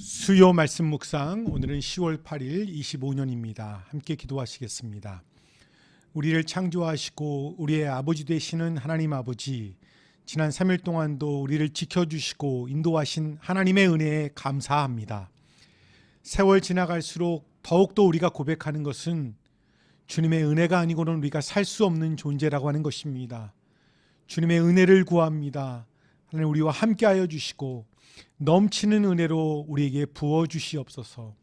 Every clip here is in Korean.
수요 말씀 묵상, 오늘은 10월 8일 25년입니다. 함께 기도하시겠습니다. 우리를 창조하시고 우리의 아버지 되시는 하나님 아버지, 지난 3일 동안도 우리를 지켜주시고 인도하신 하나님의 은혜에 감사합니다. 세월 지나갈수록 더욱더 우리가 고백하는 것은 주님의 은혜가 아니고는 우리가 살 수 없는 존재라고 하는 것입니다. 주님의 은혜를 구합니다. 하나님, 우리와 함께하여 주시고 넘치는 은혜로 우리에게 부어주시옵소서.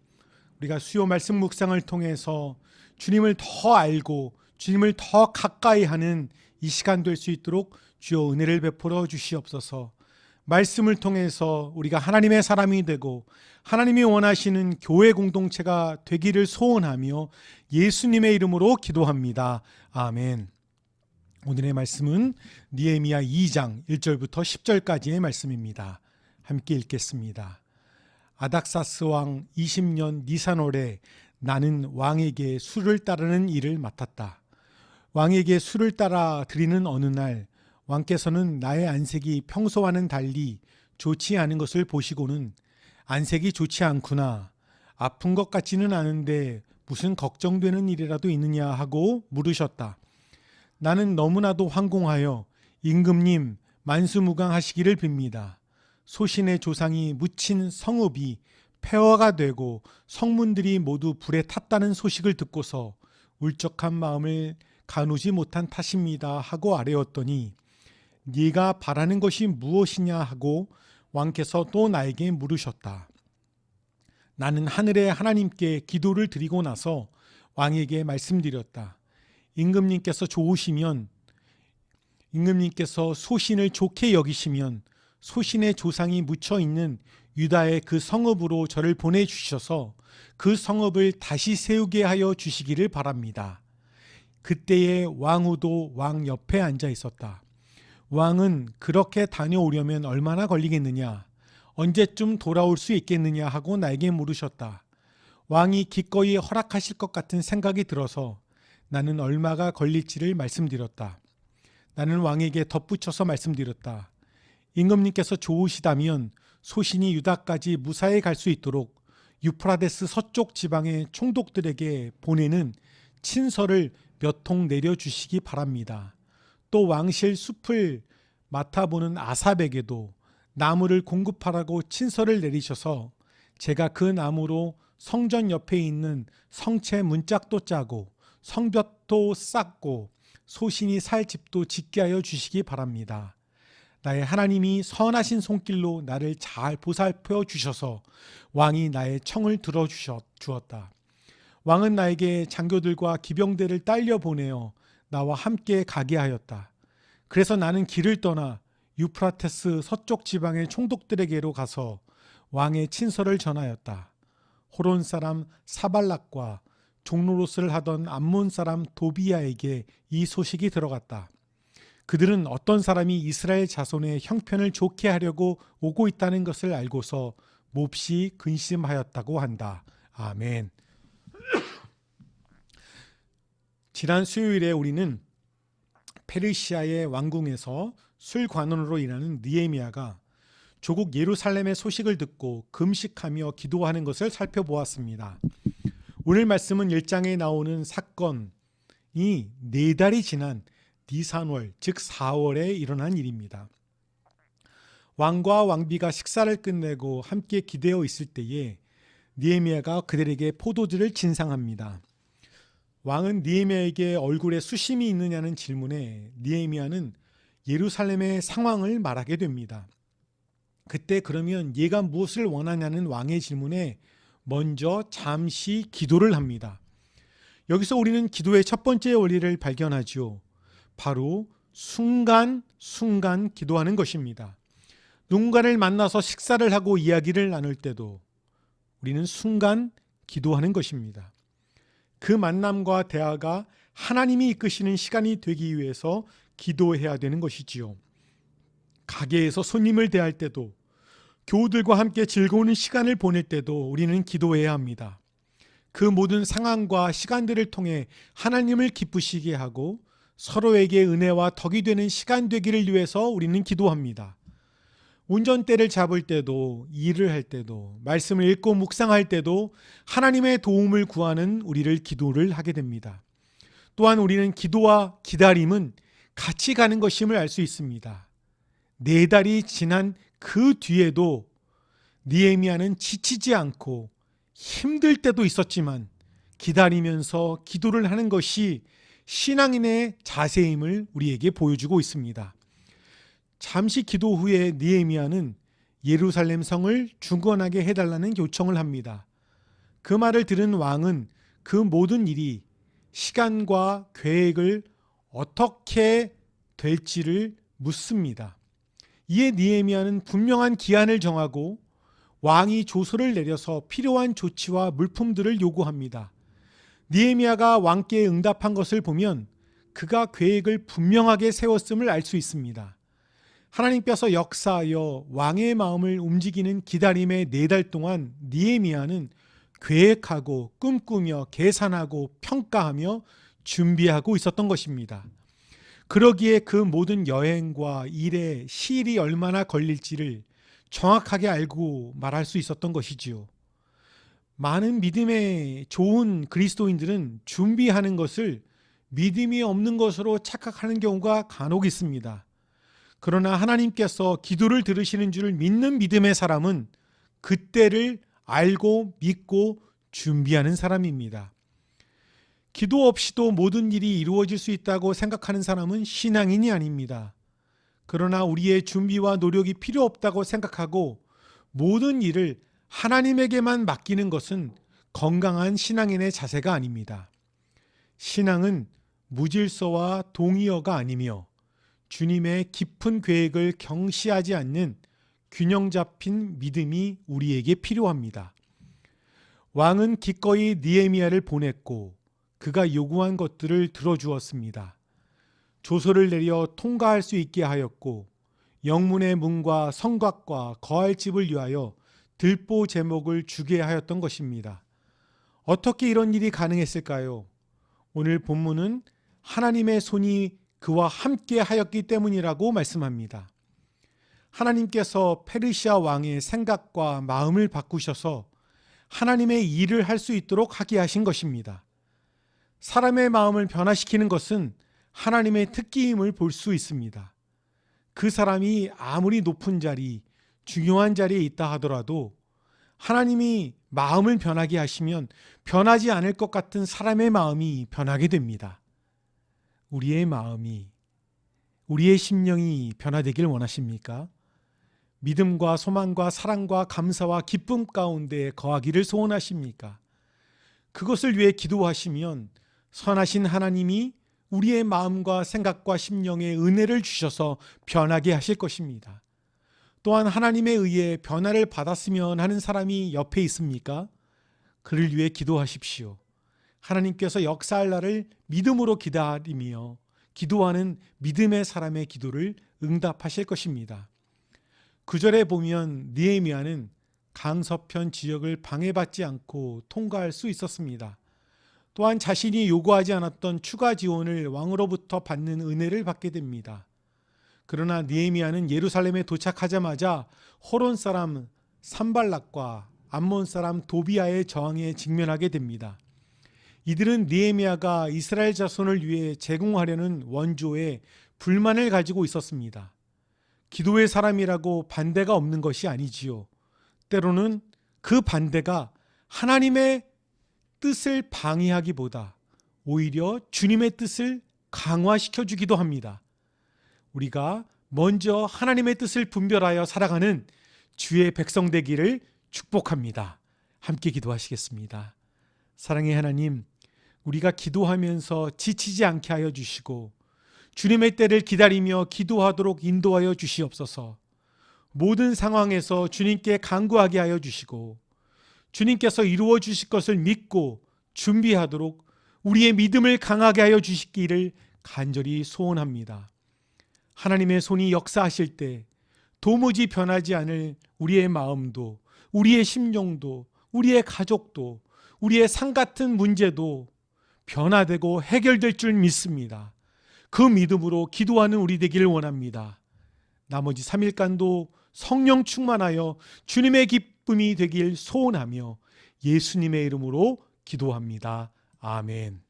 우리가 수요 말씀 묵상을 통해서 주님을 더 알고 주님을 더 가까이 하는 이 시간 될 수 있도록 주여 은혜를 베풀어 주시옵소서. 말씀을 통해서 우리가 하나님의 사람이 되고 하나님이 원하시는 교회 공동체가 되기를 소원하며 예수님의 이름으로 기도합니다. 아멘. 오늘의 말씀은 느헤미야 2장 1절부터 10절까지의 말씀입니다. 함께 읽겠습니다. 아닥사스 왕 20년 니산월에 나는 왕에게 술을 따르는 일을 맡았다. 왕에게 술을 따라 드리는 어느 날 왕께서는 나의 안색이 평소와는 달리 좋지 않은 것을 보시고는 안색이 좋지 않구나, 아픈 것 같지는 않은데 무슨 걱정되는 일이라도 있느냐 하고 물으셨다. 나는 너무나도 황공하여 임금님 만수무강하시기를 빕니다. 소신의 조상이 묻힌 성읍이 폐허가 되고 성문들이 모두 불에 탔다는 소식을 듣고서 울적한 마음을 가누지 못한 탓입니다 하고 아뢰었더니 네가 바라는 것이 무엇이냐 하고 왕께서 또 나에게 물으셨다. 나는 하늘의 하나님께 기도를 드리고 나서 왕에게 말씀드렸다. 임금님께서 좋으시면, 임금님께서 소신을 좋게 여기시면 소신의 조상이 묻혀 있는 유다의 그 성읍으로 저를 보내주셔서 그 성읍을 다시 세우게 하여 주시기를 바랍니다. 그때에 왕후도 왕 옆에 앉아 있었다. 왕은 그렇게 다녀오려면 얼마나 걸리겠느냐, 언제쯤 돌아올 수 있겠느냐 하고 나에게 물으셨다. 왕이 기꺼이 허락하실 것 같은 생각이 들어서 나는 얼마가 걸릴지를 말씀드렸다. 나는 왕에게 덧붙여서 말씀드렸다. 임금님께서 좋으시다면 소신이 유다까지 무사히 갈 수 있도록 유프라데스 서쪽 지방의 총독들에게 보내는 친서를 몇 통 내려주시기 바랍니다. 또 왕실 숲을 맡아보는 아삽에게도 나무를 공급하라고 친서를 내리셔서 제가 그 나무로 성전 옆에 있는 성체 문짝도 짜고 성벽도 쌓고 소신이 살 집도 짓게 하여 주시기 바랍니다. 나의 하나님이 선하신 손길로 나를 잘 보살펴 주셔서 왕이 나의 청을 들어주었다. 왕은 나에게 장교들과 기병대를 딸려 보내어 나와 함께 가게 하였다. 그래서 나는 길을 떠나 유프라테스 서쪽 지방의 총독들에게로 가서 왕의 친서를 전하였다. 호론 사람 사발락과 종로로스를 하던 암몬 사람 도비야에게 이 소식이 들어갔다. 그들은 어떤 사람이 이스라엘 자손의 형편을 좋게 하려고 오고 있다는 것을 알고서 몹시 근심하였다고 한다. 아멘. 지난 수요일에 우리는 페르시아의 왕궁에서 술관원으로 일하는 느헤미야가 조국 예루살렘의 소식을 듣고 금식하며 기도하는 것을 살펴보았습니다. 오늘 말씀은 1장에 나오는 사건이 4달이 지난 니산월, 즉 4월에 일어난 일입니다. 왕과 왕비가 식사를 끝내고 함께 기대어 있을 때에 느헤미야가 그들에게 포도주를 진상합니다. 왕은 느헤미야에게 얼굴에 수심이 있느냐는 질문에 느헤미야는 예루살렘의 상황을 말하게 됩니다. 그때 그러면 얘가 무엇을 원하냐는 왕의 질문에 먼저 잠시 기도를 합니다. 여기서 우리는 기도의 첫 번째 원리를 발견하죠. 바로 순간 기도하는 것입니다. 누군가를 만나서 식사를 하고 이야기를 나눌 때도 우리는 순간 기도하는 것입니다. 그 만남과 대화가 하나님이 이끄시는 시간이 되기 위해서 기도해야 되는 것이지요. 가게에서 손님을 대할 때도, 교우들과 함께 즐거운 시간을 보낼 때도 우리는 기도해야 합니다. 그 모든 상황과 시간들을 통해 하나님을 기쁘시게 하고 서로에게 은혜와 덕이 되는 시간 되기를 위해서 우리는 기도합니다. 운전대를 잡을 때도, 일을 할 때도, 말씀을 읽고 묵상할 때도 하나님의 도움을 구하는 우리를 기도를 하게 됩니다. 또한 우리는 기도와 기다림은 같이 가는 것임을 알 수 있습니다. 4달이 지난 그 뒤에도 느헤미야는 지치지 않고 힘들 때도 있었지만 기다리면서 기도를 하는 것이 신앙인의 자세임을 우리에게 보여주고 있습니다. 잠시 기도 후에 느헤미야는 예루살렘 성을 중건하게 해달라는 요청을 합니다. 그 말을 들은 왕은 그 모든 일이 시간과 계획을 어떻게 될지를 묻습니다. 이에 느헤미야는 분명한 기한을 정하고 왕이 조서를 내려서 필요한 조치와 물품들을 요구합니다. 느헤미야가 왕께 응답한 것을 보면 그가 계획을 분명하게 세웠음을 알 수 있습니다. 하나님께서 역사하여 왕의 마음을 움직이는 기다림의 4달 동안 느헤미야는 계획하고 꿈꾸며 계산하고 평가하며 준비하고 있었던 것입니다. 그러기에 그 모든 여행과 일에 시일이 얼마나 걸릴지를 정확하게 알고 말할 수 있었던 것이지요. 많은 믿음의 좋은 그리스도인들은 준비하는 것을 믿음이 없는 것으로 착각하는 경우가 간혹 있습니다. 그러나 하나님께서 기도를 들으시는 줄 믿는 믿음의 사람은 그때를 알고 믿고 준비하는 사람입니다. 기도 없이도 모든 일이 이루어질 수 있다고 생각하는 사람은 신앙인이 아닙니다. 그러나 우리의 준비와 노력이 필요 없다고 생각하고 모든 일을 하나님에게만 맡기는 것은 건강한 신앙인의 자세가 아닙니다. 신앙은 무질서와 동의어가 아니며 주님의 깊은 계획을 경시하지 않는 균형 잡힌 믿음이 우리에게 필요합니다. 왕은 기꺼이 느헤미야를 보냈고 그가 요구한 것들을 들어주었습니다. 조서를 내려 통과할 수 있게 하였고 영문의 문과 성곽과 거할 집을 위하여 들보 제목을 주게 하였던 것입니다. 어떻게 이런 일이 가능했을까요? 오늘 본문은 하나님의 손이 그와 함께 하였기 때문이라고 말씀합니다. 하나님께서 페르시아 왕의 생각과 마음을 바꾸셔서 하나님의 일을 할 수 있도록 하게 하신 것입니다. 사람의 마음을 변화시키는 것은 하나님의 특기임을 볼 수 있습니다. 그 사람이 아무리 높은 자리, 중요한 자리에 있다 하더라도 하나님이 마음을 변하게 하시면 변하지 않을 것 같은 사람의 마음이 변하게 됩니다. 우리의 마음이, 우리의 심령이 변화되길 원하십니까? 믿음과 소망과 사랑과 감사와 기쁨 가운데 거하기를 소원하십니까? 그것을 위해 기도하시면 선하신 하나님이 우리의 마음과 생각과 심령에 은혜를 주셔서 변하게 하실 것입니다. 또한 하나님에 의해 변화를 받았으면 하는 사람이 옆에 있습니까? 그를 위해 기도하십시오. 하나님께서 역사할 날을 믿음으로 기다리며 기도하는 믿음의 사람의 기도를 응답하실 것입니다. 9절에 보면 느헤미야는 강서편 지역을 방해받지 않고 통과할 수 있었습니다. 또한 자신이 요구하지 않았던 추가 지원을 왕으로부터 받는 은혜를 받게 됩니다. 그러나 느헤미야는 예루살렘에 도착하자마자 호론 사람 산발락과 암몬 사람 도비아의 저항에 직면하게 됩니다. 이들은 느헤미야가 이스라엘 자손을 위해 제공하려는 원조에 불만을 가지고 있었습니다. 기도의 사람이라고 반대가 없는 것이 아니지요. 때로는 그 반대가 하나님의 뜻을 방해하기보다 오히려 주님의 뜻을 강화시켜 주기도 합니다. 우리가 먼저 하나님의 뜻을 분별하여 살아가는 주의 백성 되기를 축복합니다. 함께 기도하시겠습니다. 사랑의 하나님, 우리가 기도하면서 지치지 않게 하여 주시고 주님의 때를 기다리며 기도하도록 인도하여 주시옵소서. 모든 상황에서 주님께 간구하게 하여 주시고 주님께서 이루어 주실 것을 믿고 준비하도록 우리의 믿음을 강하게 하여 주시기를 간절히 소원합니다. 하나님의 손이 역사하실 때 도무지 변하지 않을 우리의 마음도, 우리의 심령도, 우리의 가족도, 우리의 상 같은 문제도 변화되고 해결될 줄 믿습니다. 그 믿음으로 기도하는 우리 되기를 원합니다. 나머지 3일간도 성령 충만하여 주님의 기쁨이 되길 소원하며 예수님의 이름으로 기도합니다. 아멘.